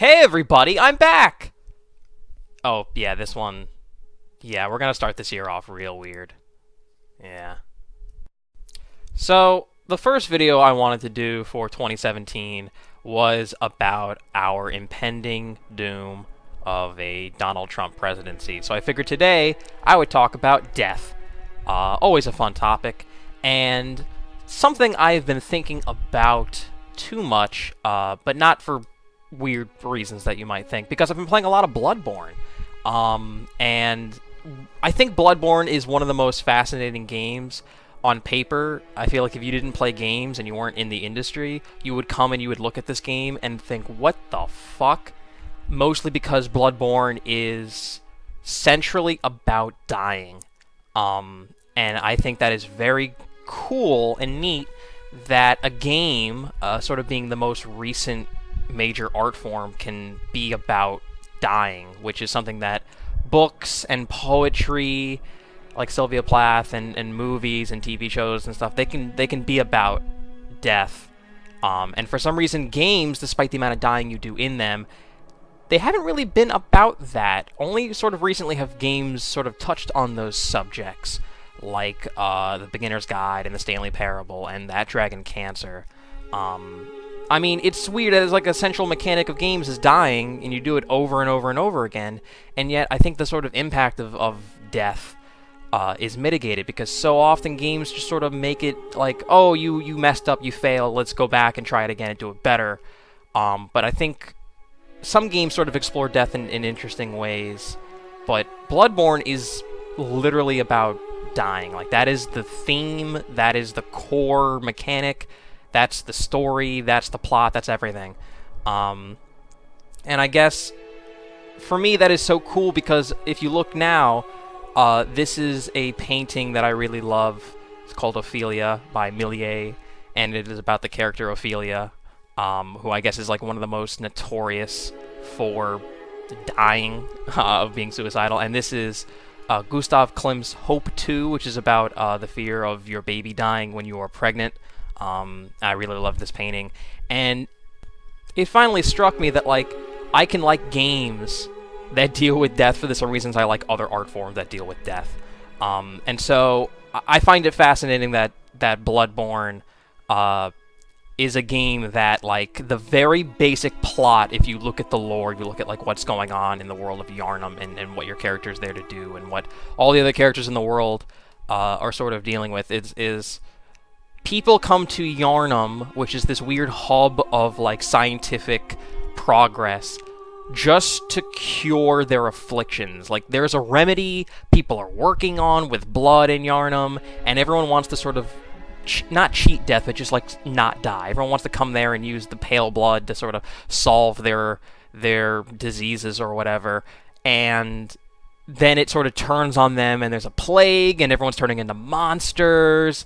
Hey everybody, I'm back! Oh, yeah, this one... Yeah, we're gonna start this year off real weird. Yeah. So, the first video I wanted to do for 2017 was about our impending doom of a Donald Trump presidency. So I figured today I would talk about death. Always a fun topic, and something I've been thinking about too much, but not for weird reasons that you might think, because I've been playing a lot of Bloodborne. And I think Bloodborne is one of the most fascinating games on paper. I feel like if you didn't play games and you weren't in the industry, you would come and you would look at this game and think, what the fuck? Mostly because Bloodborne is centrally about dying. And I think that is very cool and neat that a game, sort of being the most recent major art form, can be about dying, which is something that books and poetry, like Sylvia Plath, and movies and TV shows and stuff, they can be about death. And for some reason, games, despite the amount of dying you do in them, they haven't really been about that. Only sort of recently have games sort of touched on those subjects, like The Beginner's Guide and The Stanley Parable and That Dragon Cancer. I mean, it's weird as like a central mechanic of games is dying, and you do it over and over and over again, and yet I think the sort of impact of death is mitigated, because so often games just sort of make it like, oh, you messed up, you failed, let's go back and try it again and do it better. But I think some games sort of explore death in interesting ways, but Bloodborne is literally about dying. Like, that is the theme, that is the core mechanic, that's the story, that's the plot, that's everything. And I guess, for me, that is so cool, because if you look now, this is a painting that I really love. It's called Ophelia by Millet, and it is about the character Ophelia, who I guess is like one of the most notorious for dying, of being suicidal. And this is Gustav Klimt's Hope 2, which is about the fear of your baby dying when you are pregnant. I really love this painting, and it finally struck me that, like, I can like games that deal with death for the same reasons I like other art forms that deal with death. And so I find it fascinating that Bloodborne is a game that, like, the very basic plot, if you look at the lore, you look at, like, what's going on in the world of Yharnam and what your character's there to do and what all the other characters in the world are sort of dealing with, is people come to Yharnam, which is this weird hub of, like, scientific progress, just to cure their afflictions. Like, there's a remedy people are working on with blood in Yharnam, and everyone wants to sort of not cheat death, but just, like, not die. Everyone wants to come there and use the pale blood to sort of solve their diseases or whatever, and then it sort of turns on them, and there's a plague, and everyone's turning into monsters.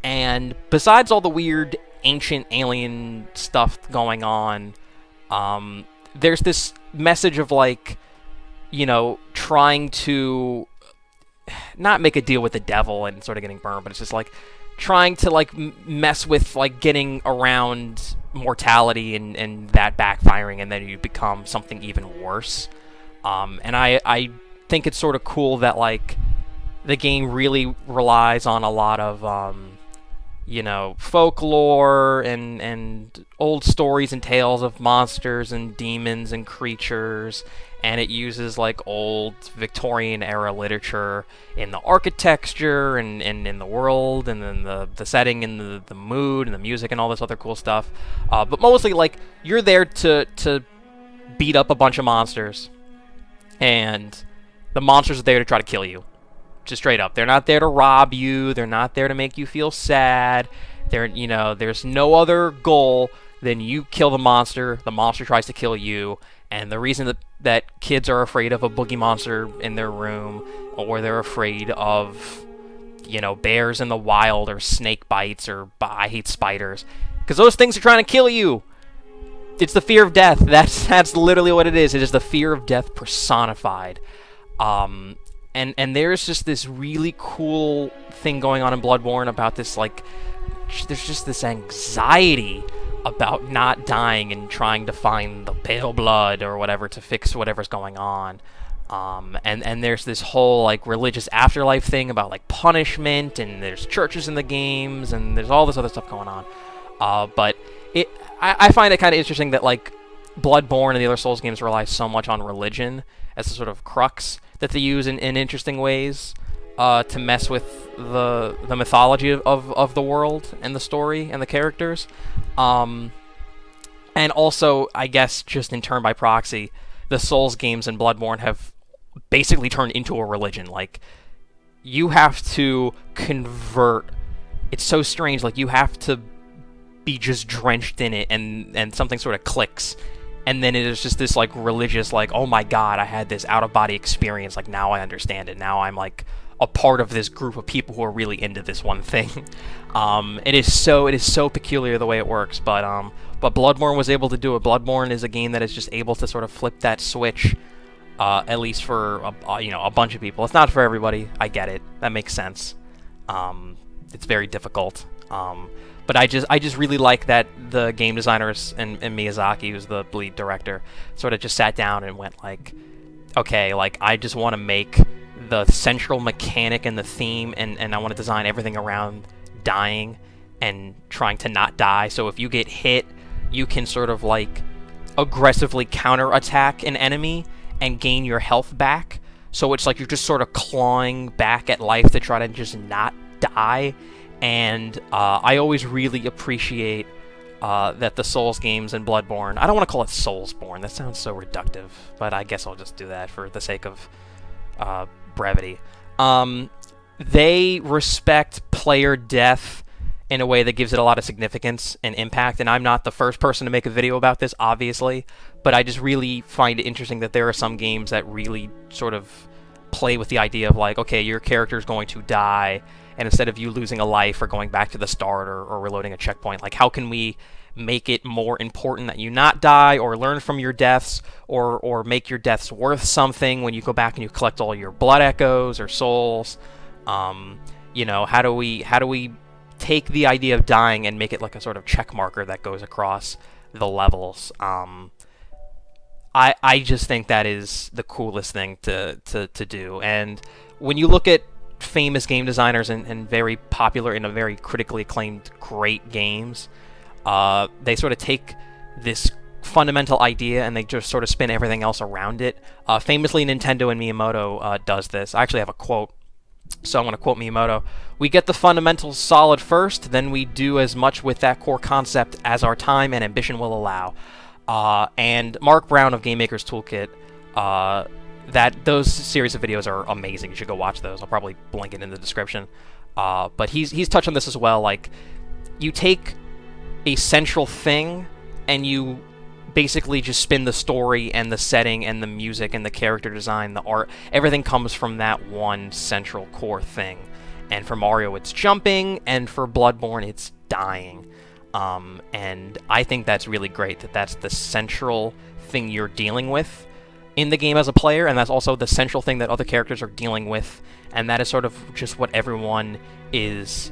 And besides all the weird ancient alien stuff going on, there's this message of, like, you know, trying to not make a deal with the devil and sort of getting burned, but it's just like trying to, like, mess with, like, getting around mortality and that backfiring, and then you become something even worse. And I think it's sort of cool that, like, the game really relies on a lot of you know, folklore and old stories and tales of monsters and demons and creatures, and it uses, like, old Victorian-era literature in the architecture and in the world, and then the setting and the mood and the music and all this other cool stuff. But mostly, like, you're there to beat up a bunch of monsters, and the monsters are there to try to kill you. Just straight up. They're not there to rob you. They're not there to make you feel sad. You know, there's no other goal than you kill the monster tries to kill you, and the reason that kids are afraid of a boogie monster in their room, or they're afraid of, you know, bears in the wild, or snake bites, or I hate spiders, because those things are trying to kill you. It's the fear of death. That's literally what it is. It is the fear of death personified. And there's just this really cool thing going on in Bloodborne about this, like, there's just this anxiety about not dying and trying to find the pale blood or whatever to fix whatever's going on. And there's this whole like religious afterlife thing about like punishment, and there's churches in the games, and there's all this other stuff going on. But I find it kind of interesting that like Bloodborne and the other Souls games rely so much on religion as a sort of crux that they use in interesting ways to mess with the mythology of the world and the story and the characters. And also, I guess, just in turn by proxy, the Souls games and Bloodborne have basically turned into a religion. Like, you have to convert. It's so strange. Like, you have to be just drenched in it, and something sort of clicks. And then it is just this, like, religious, like, oh my god, I had this out-of-body experience. Like, now I understand it. Now I'm, like, a part of this group of people who are really into this one thing. It is so peculiar the way it works, but Bloodborne was able to do it. Bloodborne is a game that is just able to sort of flip that switch, at least for a bunch of people. It's not for everybody. I get it. That makes sense. It's very difficult. But I just really like that the game designers and Miyazaki, who's the lead director, sort of just sat down and went like, okay, like I just want to make the central mechanic and the theme, and I want to design everything around dying and trying to not die. So if you get hit, you can sort of like aggressively counterattack an enemy and gain your health back. So it's like you're just sort of clawing back at life to try to just not die. And I always really appreciate that the Souls games and Bloodborne, I don't want to call it Soulsborne, that sounds so reductive, but I guess I'll just do that for the sake of brevity. They respect player death in a way that gives it a lot of significance and impact, and I'm not the first person to make a video about this, obviously, but I just really find it interesting that there are some games that really sort of play with the idea of like, okay, your character's going to die, and instead of you losing a life or going back to the start or reloading a checkpoint, like how can we make it more important that you not die or learn from your deaths or make your deaths worth something when you go back and you collect all your blood echoes or souls. How do we take the idea of dying and make it like a sort of check marker that goes across the levels? I just think that is the coolest thing to do. And when you look at famous game designers and very popular and very critically acclaimed great games, they sort of take this fundamental idea and they just sort of spin everything else around it. Famously, Nintendo and Miyamoto does this. I actually have a quote, so I'm going to quote Miyamoto. "We get the fundamentals solid first, then we do as much with that core concept as our time and ambition will allow." And Mark Brown of Game Maker's Toolkit, those series of videos are amazing. You should go watch those. I'll probably link it in the description. But he's touched on this as well. Like, you take a central thing and you basically just spin the story and the setting and the music and the character design, the art. Everything comes from that one central core thing. And for Mario, it's jumping, and for Bloodborne, it's dying. And I think that's really great, that's the central thing you're dealing with in the game as a player, and that's also the central thing that other characters are dealing with, and that is sort of just what everyone is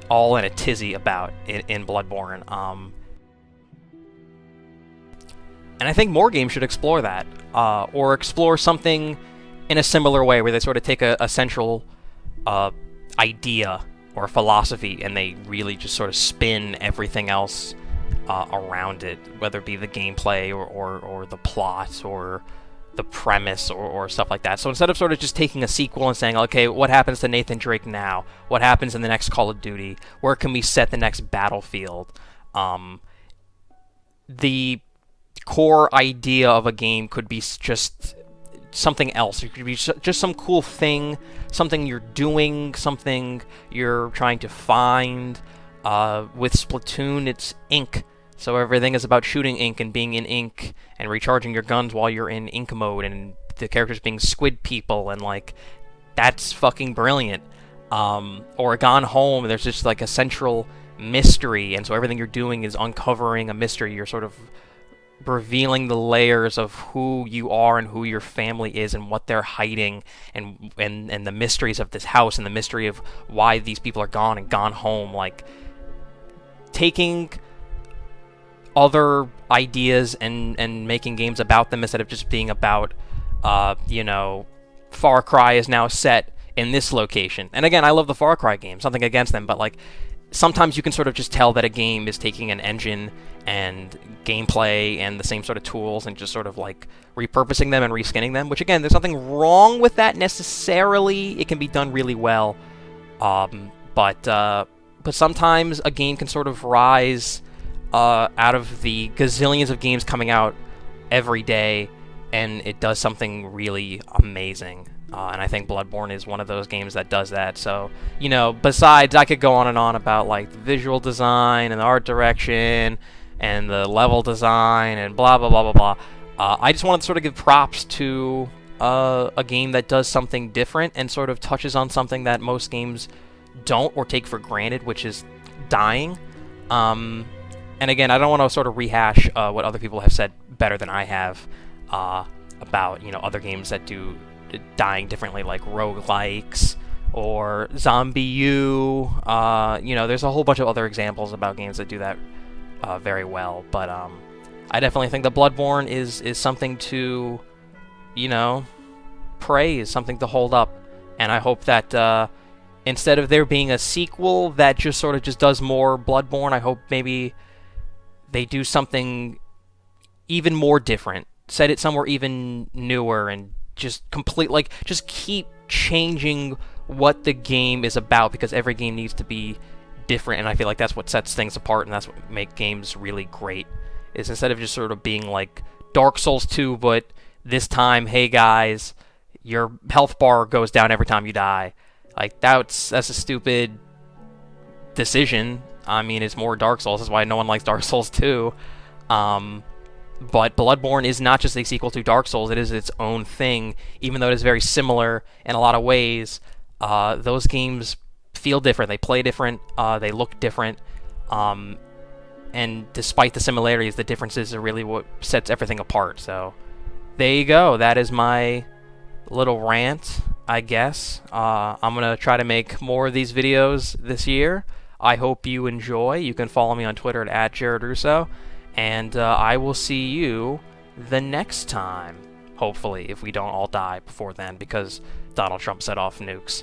all in a tizzy about in Bloodborne. And I think more games should explore that, or explore something in a similar way, where they sort of take a central idea or philosophy, and they really just sort of spin everything else around it, whether it be the gameplay or the plot or the premise or stuff like that. So instead of sort of just taking a sequel and saying, okay, what happens to Nathan Drake now? What happens in the next Call of Duty? Where can we set the next Battlefield? The core idea of a game could be just something else. It could be just some cool thing, something you're doing, something you're trying to find. With Splatoon, it's ink. So everything is about shooting ink and being in ink and recharging your guns while you're in ink mode, and the characters being squid people, and like, that's fucking brilliant. Or Gone Home, there's just like a central mystery, and so everything you're doing is uncovering a mystery. You're sort of revealing the layers of who you are and who your family is and what they're hiding, and the mysteries of this house and the mystery of why these people are gone and gone home. Like, taking other ideas and making games about them instead of just being about, you know, Far Cry is now set in this location. And again, I love the Far Cry games, something against them, but like sometimes you can sort of just tell that a game is taking an engine and gameplay and the same sort of tools and just sort of like repurposing them and reskinning them, which again, there's nothing wrong with that necessarily. It can be done really well. But sometimes a game can sort of rise out of the gazillions of games coming out every day, and it does something really amazing. And I think Bloodborne is one of those games that does that. So, you know, besides, I could go on and on about like the visual design and the art direction and the level design and blah blah blah blah blah. I just wanted to sort of give props to a game that does something different and sort of touches on something that most games don't or take for granted, which is dying. And again, I don't want to sort of rehash what other people have said better than I have about, you know, other games that do dying differently, like roguelikes or Zombie U. You know, there's a whole bunch of other examples about games that do that very well. But I definitely think that Bloodborne is something to, you know, praise, something to hold up. And I hope that instead of there being a sequel that just sort of just does more Bloodborne, I hope maybe they do something even more different, set it somewhere even newer, and just just keep changing what the game is about, because every game needs to be different, and I feel like that's what sets things apart, and that's what makes games really great, is instead of just sort of being like Dark Souls 2, but this time, hey guys, your health bar goes down every time you die. Like, that's a stupid decision. I mean, it's more Dark Souls, that's why no one likes Dark Souls 2. But Bloodborne is not just a sequel to Dark Souls, it is its own thing. Even though it is very similar in a lot of ways, those games feel different, they play different, they look different, and despite the similarities, the differences are really what sets everything apart. So, there you go, that is my little rant, I guess. I'm going to try to make more of these videos this year. I hope you enjoy. You can follow me on Twitter at @JaredRusso. And I will see you the next time, hopefully, if we don't all die before then, because Donald Trump set off nukes.